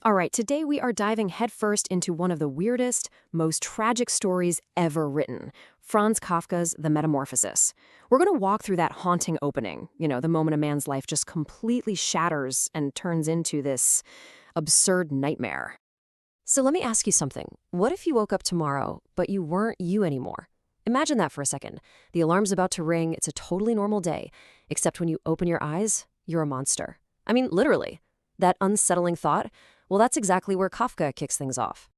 All right, today we are diving headfirst into one of the weirdest, most tragic stories ever written, Franz Kafka's The Metamorphosis. We're going to walk through that haunting opening, the moment a man's life just completely shatters and turns into this absurd nightmare. So let me ask you something. What if you woke up tomorrow, but you weren't you anymore? Imagine that for a second. The alarm's about to ring, it's a totally normal day, except when you open your eyes, you're a monster. I mean, literally. That unsettling thought, well, that's exactly where Kafka kicks things off.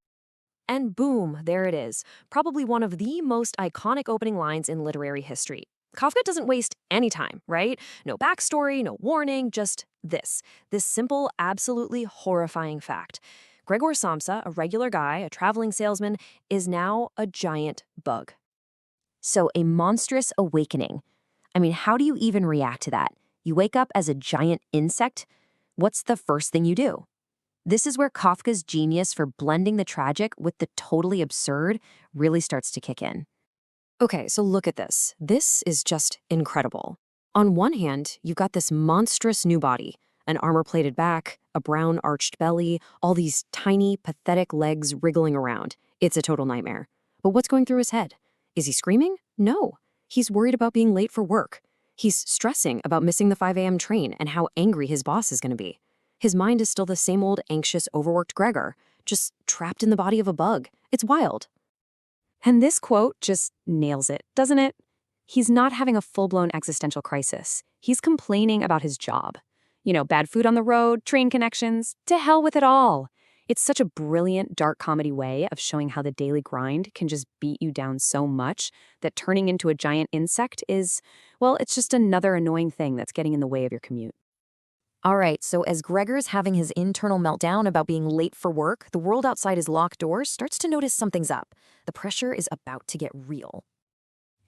And boom, there it is. Probably one of the most iconic opening lines in literary history. Kafka doesn't waste any time, right? No backstory, no warning, just this simple, absolutely horrifying fact. Gregor Samsa, a regular guy, a traveling salesman, is now a giant bug. So a monstrous awakening. I mean, how do you even react to that? You wake up as a giant insect? What's the first thing you do? This is where Kafka's genius for blending the tragic with the totally absurd really starts to kick in. Okay, so look at this. This is just incredible. On one hand, you've got this monstrous new body, an armor-plated back, a brown arched belly, all these tiny, pathetic legs wriggling around. It's a total nightmare. But what's going through his head? Is he screaming? No. He's worried about being late for work. He's stressing about missing the 5 a.m. train and how angry his boss is going to be. His mind is still the same old anxious, overworked Gregor, just trapped in the body of a bug. It's wild. And this quote just nails it, doesn't it? He's not having a full-blown existential crisis. He's complaining about his job. Bad food on the road, train connections, to hell with it all. It's such a brilliant, dark comedy way of showing how the daily grind can just beat you down so much that turning into a giant insect is, well, it's just another annoying thing that's getting in the way of your commute. All right, so as Gregor's having his internal meltdown about being late for work, the world outside his locked doors starts to notice something's up. The pressure is about to get real.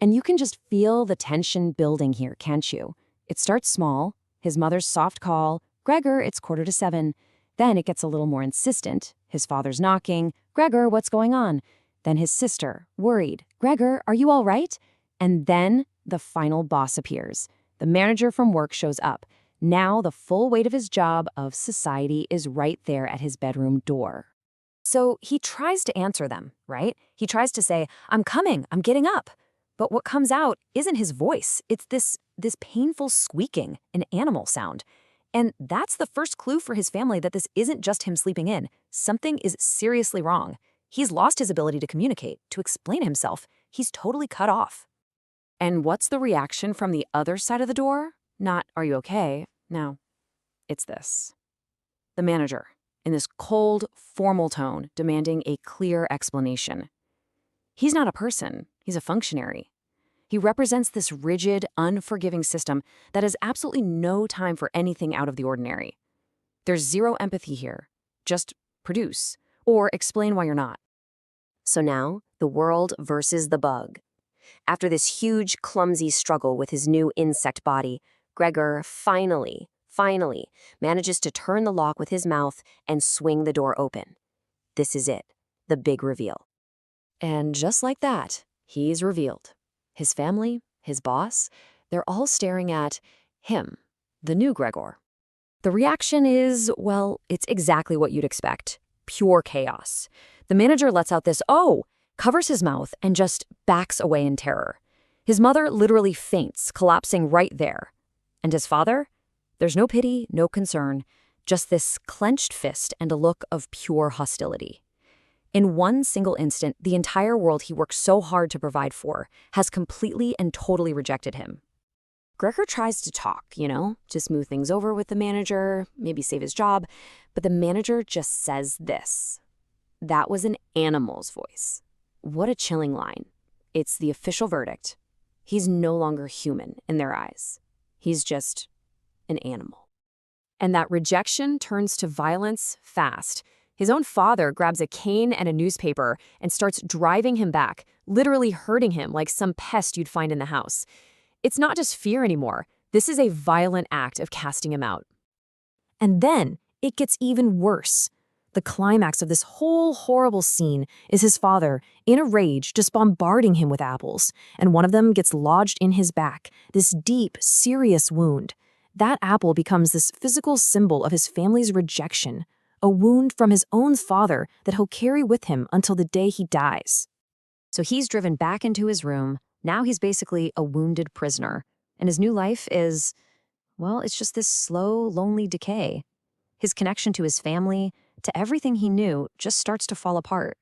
And you can just feel the tension building here, can't you? It starts small, his mother's soft call, "Gregor, it's 6:45. Then it gets a little more insistent. His father's knocking, "Gregor, what's going on?" Then his sister, worried, "Gregor, are you all right?" And then the final boss appears. The manager from work shows up. Now the full weight of his job, of society, is right there at his bedroom door. So he tries to answer them, right? He tries to say, "I'm coming, I'm getting up." But what comes out isn't his voice. It's this painful squeaking, an animal sound. And that's the first clue for his family that this isn't just him sleeping in. Something is seriously wrong. He's lost his ability to communicate, to explain himself. He's totally cut off. And what's the reaction from the other side of the door? Not, "Are you okay?" No, it's this. The manager, in this cold, formal tone, demanding a clear explanation. He's not a person, he's a functionary. He represents this rigid, unforgiving system that has absolutely no time for anything out of the ordinary. There's zero empathy here. Just produce, or explain why you're not. So now, the world versus the bug. After this huge, clumsy struggle with his new insect body, Gregor finally manages to turn the lock with his mouth and swing the door open. This is it, the big reveal. And just like that, he's revealed. His family, his boss, they're all staring at him, the new Gregor. The reaction is, well, it's exactly what you'd expect. Pure chaos. The manager lets out this, "Oh!" covers his mouth, and just backs away in terror. His mother literally faints, collapsing right there. And his father? There's no pity, no concern, just this clenched fist and a look of pure hostility. In one single instant, the entire world he worked so hard to provide for has completely and totally rejected him. Gregor tries to talk, to smooth things over with the manager, maybe save his job, but the manager just says this. That was an animal's voice. What a chilling line. It's the official verdict. He's no longer human in their eyes. He's just an animal. And that rejection turns to violence fast. His own father grabs a cane and a newspaper and starts driving him back, literally hurting him like some pest you'd find in the house. It's not just fear anymore. This is a violent act of casting him out. And then it gets even worse. The climax of this whole horrible scene is his father, in a rage, just bombarding him with apples, and one of them gets lodged in his back, this deep, serious wound. That apple becomes this physical symbol of his family's rejection, a a wound from his own father that he'll carry with him until the day he dies. So he's driven back into his room. Now he's basically a wounded prisoner. And his new life is, well, it's just this slow, lonely decay. His connection to his family, to everything he knew, just starts to fall apart.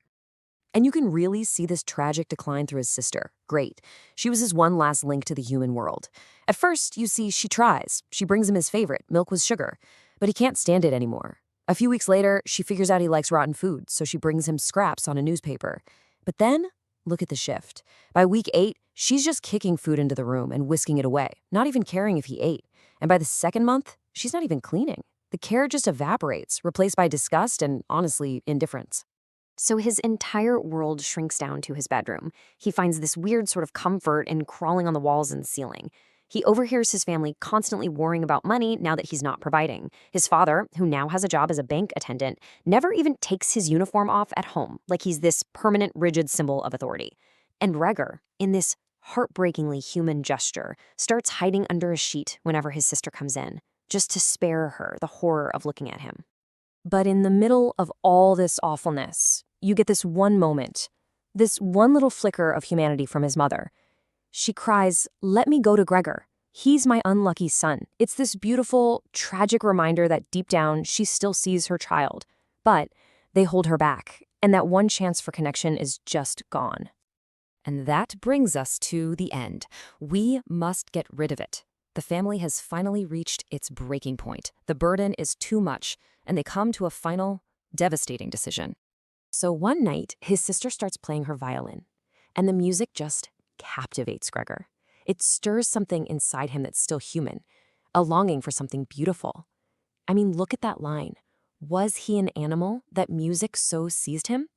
And you can really see this tragic decline through his sister. Great. She was his one last link to the human world. At first, you see, she tries. She brings him his favorite, milk with sugar. But he can't stand it anymore. A few weeks later, she figures out he likes rotten food, so she brings him scraps on a newspaper. But then, look at the shift. By week 8, she's just kicking food into the room and whisking it away, not even caring if he ate. And by the second month, she's not even cleaning. The care just evaporates, replaced by disgust and, honestly, indifference. So his entire world shrinks down to his bedroom. He finds this weird sort of comfort in crawling on the walls and ceiling. He overhears his family constantly worrying about money now that he's not providing. His father, who now has a job as a bank attendant, never even takes his uniform off at home, like he's this permanent, rigid symbol of authority. And Gregor, in this heartbreakingly human gesture, starts hiding under a sheet whenever his sister comes in, just to spare her the horror of looking at him. But in the middle of all this awfulness, you get this one moment, this one little flicker of humanity from his mother. She cries, "Let me go to Gregor. He's my unlucky son." It's this beautiful, tragic reminder that deep down she still sees her child. But they hold her back, and that one chance for connection is just gone. And that brings us to the end. We must get rid of it. The family has finally reached its breaking point. The burden is too much, and they come to a final, devastating decision. So one night, his sister starts playing her violin, and the music just captivates Gregor. It stirs something inside him that's still human, a longing for something beautiful. I mean, look at that line. Was he an animal that music so seized him?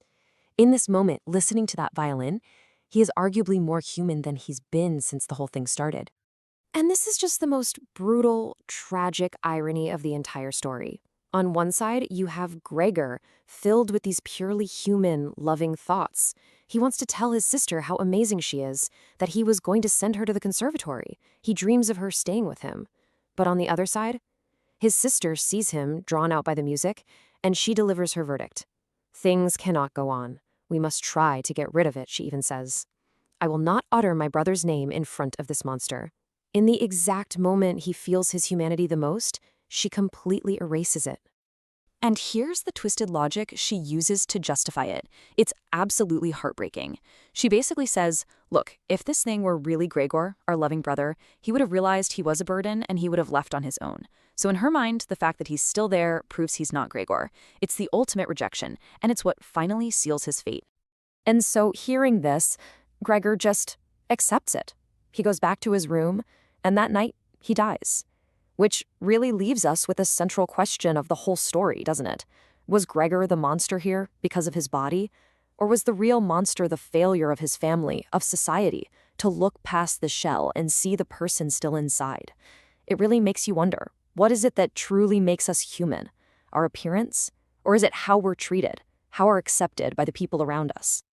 In this moment, listening to that violin, he is arguably more human than he's been since the whole thing started. And this is just the most brutal, tragic irony of the entire story. On one side, you have Gregor, filled with these purely human, loving thoughts. He wants to tell his sister how amazing she is, that he was going to send her to the conservatory. He dreams of her staying with him. But on the other side, his sister sees him, drawn out by the music, and she delivers her verdict. "Things cannot go on. We must try to get rid of it," she even says. "I will not utter my brother's name in front of this monster." In the exact moment he feels his humanity the most, she completely erases it. And here's the twisted logic she uses to justify it. It's absolutely heartbreaking. She basically says, look, if this thing were really Gregor, our loving brother, he would have realized he was a burden and he would have left on his own. So in her mind, the fact that he's still there proves he's not Gregor. It's the ultimate rejection, and it's what finally seals his fate. And so hearing this, Gregor just accepts it. He goes back to his room, and that night, he dies. Which really leaves us with a central question of the whole story, doesn't it? Was Gregor the monster here because of his body? Or was the real monster the failure of his family, of society, to look past the shell and see the person still inside? It really makes you wonder, what is it that truly makes us human? Our appearance? Or is it how we're treated, how we're accepted by the people around us?